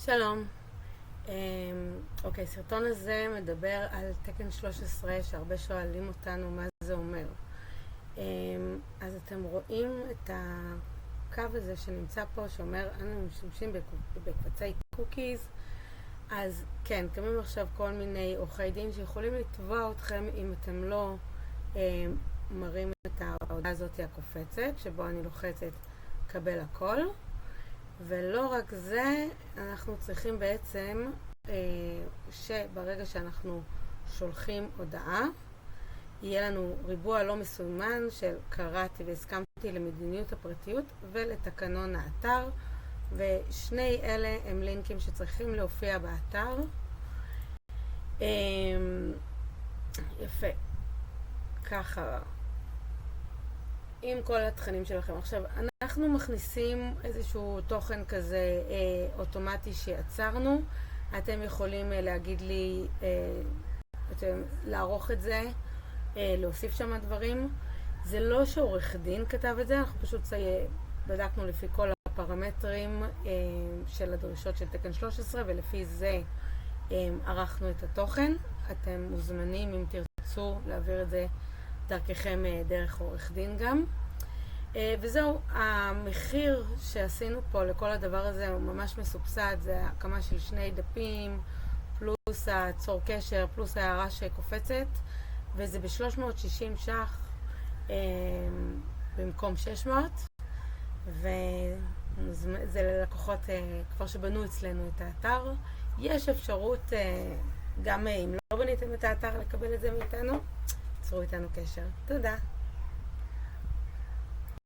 שלום. אוקיי, סרטון הזה מדבר על תקן 13 שהרבה שואלים אותנו מה זה אומר. אז אתם רואים את הקו הזה שנמצא פה שאומר אנו משתמשים בקבצי קוקיז. אז כן, קמים עכשיו כל מיני עורכי דין שיכולים לתבוע אתכם אם אתם לא מראים את ההודעה הזאת הקופצת שבו אני לוחצת קבל הכל. ולא רק זה, אנחנו צריכים בעצם שברגע שאנחנו שולחים הודעה, יהיה לנו ריבוע לא מסומן של קראתי והסכמתי למדיניות הפרטיות ולתקנון האתר, ושני אלה הם לינקים שצריכים להופיע באתר. יפה. ככה. עם כל התכנים שלכם. עכשיו, אנחנו מכניסים איזשהו תוכן כזה אוטומטי שיצרנו. אתם יכולים להגיד לי, לערוך את זה, להוסיף שם דברים. זה לא שעורך דין כתב את זה, אנחנו פשוט בדקנו לפי כל הפרמטרים של הדרישות של תקן 13, ולפי זה ערכנו את התוכן. אתם מוזמנים אם תרצו להעביר את זה דרככם דרך עורך דין גם. וזהו, המחיר שעשינו פה לכל הדבר הזה הוא ממש מסובסד, זה הקמה של 2 דפים, פלוס הצור קשר, פלוס ההערה שקופצת, וזה ב-360 ש"ח במקום 600, וזה ללקוחות כבר שבנו אצלנו את האתר. יש אפשרות גם אם לא בניתם את האתר לקבל את זה מאיתנו, צרו איתנו קשר. תודה.